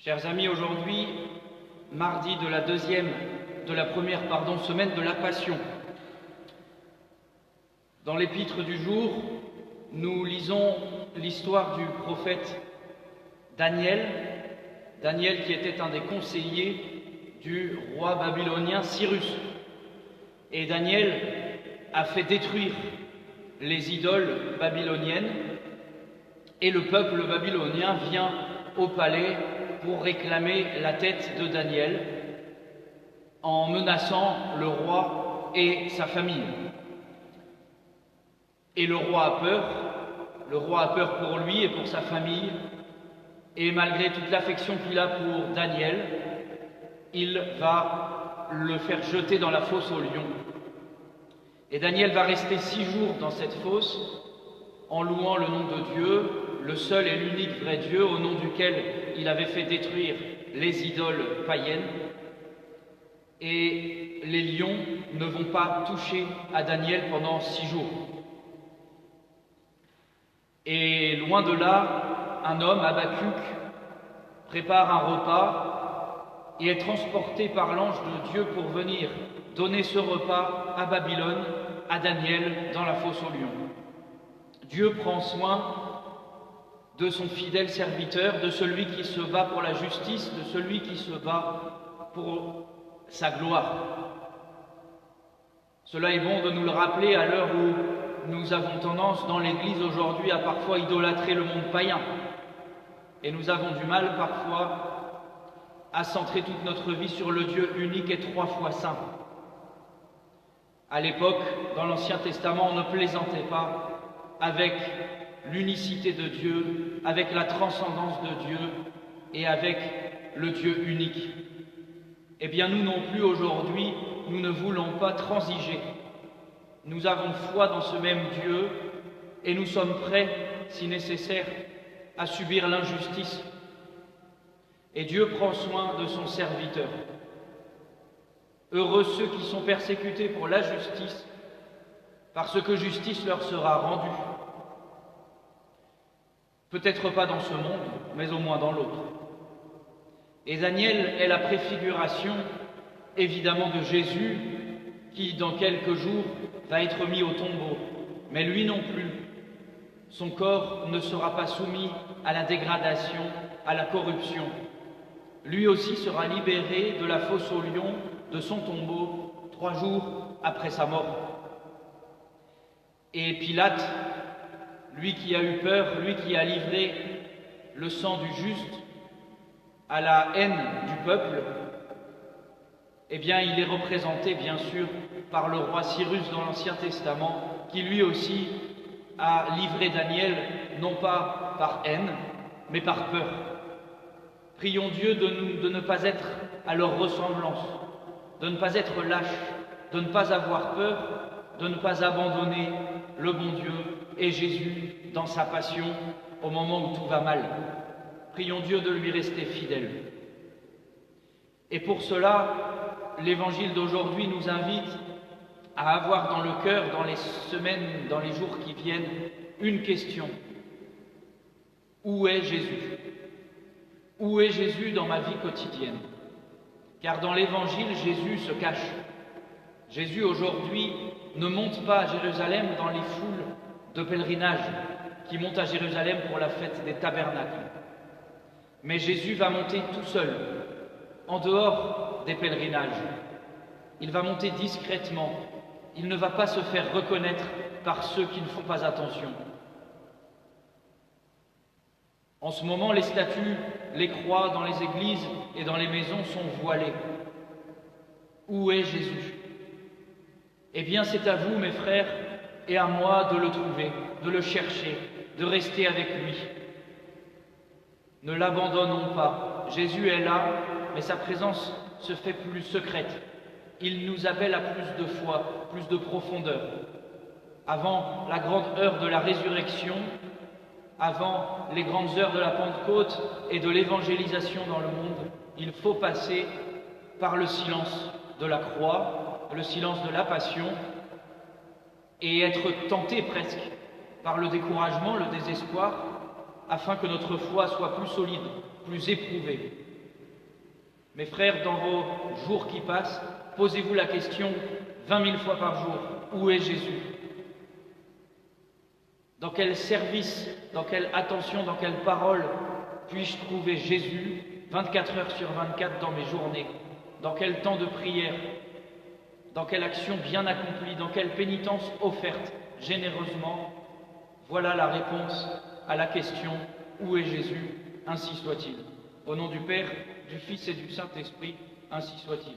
Chers amis, aujourd'hui, mardi de la première semaine de la Passion. Dans l'épître du jour, nous lisons l'histoire du prophète Daniel qui était un des conseillers du roi babylonien Cyrus. Et Daniel a fait détruire les idoles babyloniennes et le peuple babylonien vient au palais pour réclamer la tête de Daniel en menaçant le roi et sa famille. Et le roi a peur pour lui et pour sa famille, et malgré toute l'affection qu'il a pour Daniel, il va le faire jeter dans la fosse aux lions. Et Daniel va rester 6 jours dans cette fosse en louant le nom de Dieu, le seul et l'unique vrai Dieu, au nom duquel il avait fait détruire les idoles païennes. Et les lions ne vont pas toucher à Daniel pendant 6 jours. Et loin de là, un homme, Habacuc, prépare un repas et est transporté par l'ange de Dieu pour venir donner ce repas à Babylone, à Daniel, dans la fosse aux lions. Dieu prend soin de son fidèle serviteur, de celui qui se bat pour la justice, de celui qui se bat pour sa gloire. Cela est bon de nous le rappeler à l'heure où nous avons tendance dans l'Église aujourd'hui à parfois idolâtrer le monde païen. Et nous avons du mal parfois à centrer toute notre vie sur le Dieu unique et 3 fois saint. À l'époque, dans l'Ancien Testament, on ne plaisantait pas avec l'unicité de Dieu, avec la transcendance de Dieu et avec le Dieu unique. Eh bien, nous non plus aujourd'hui, nous ne voulons pas transiger. Nous avons foi dans ce même Dieu et nous sommes prêts, si nécessaire, à subir l'injustice. Et Dieu prend soin de son serviteur. Heureux ceux qui sont persécutés pour la justice, parce que justice leur sera rendue. Peut-être pas dans ce monde, mais au moins dans l'autre. Et Daniel est la préfiguration, évidemment, de Jésus, qui, dans quelques jours, va être mis au tombeau. Mais lui non plus. Son corps ne sera pas soumis à la dégradation, à la corruption. Lui aussi sera libéré de la fosse aux lions, de son tombeau, 3 jours après sa mort. Et Pilate, lui qui a eu peur, lui qui a livré le sang du juste à la haine du peuple, eh bien il est représenté bien sûr par le roi Cyrus dans l'Ancien Testament, qui lui aussi a livré Daniel, non pas par haine, mais par peur. Prions Dieu de ne pas être à leur ressemblance, de ne pas être lâches, de ne pas avoir peur, de ne pas abandonner le bon Dieu et Jésus dans sa passion au moment où tout va mal. Prions Dieu de lui rester fidèle. Et pour cela, l'Évangile d'aujourd'hui nous invite à avoir dans le cœur, dans les semaines, dans les jours qui viennent, une question. Où est Jésus? Où est Jésus dans ma vie quotidienne? Car dans l'Évangile, Jésus se cache. Jésus aujourd'hui ne monte pas à Jérusalem dans les foules de pèlerinage qui montent à Jérusalem pour la fête des tabernacles. Mais Jésus va monter tout seul, en dehors des pèlerinages. Il va monter discrètement. Il ne va pas se faire reconnaître par ceux qui ne font pas attention. En ce moment, les statues, les croix dans les églises et dans les maisons sont voilées. Où est Jésus? Eh bien, c'est à vous, mes frères, et à moi de le trouver, de le chercher, de rester avec lui. Ne l'abandonnons pas. Jésus est là, mais sa présence se fait plus secrète. Il nous appelle à plus de foi, plus de profondeur. Avant la grande heure de la résurrection, avant les grandes heures de la Pentecôte et de l'évangélisation dans le monde, il faut passer par le silence de la croix, le silence de la passion, et être tenté presque par le découragement, le désespoir, afin que notre foi soit plus solide, plus éprouvée. Mes frères, dans vos jours qui passent, posez-vous la question 20 000 fois par jour, où est Jésus? Dans quel service, dans quelle attention, dans quelle parole puis-je trouver Jésus 24 heures sur 24 dans mes journées? Dans quel temps de prière? Dans quelle action bien accomplie? Dans quelle pénitence offerte généreusement? Voilà la réponse à la question « Où est Jésus ?» Ainsi soit-il. Au nom du Père, du Fils et du Saint-Esprit, ainsi soit-il.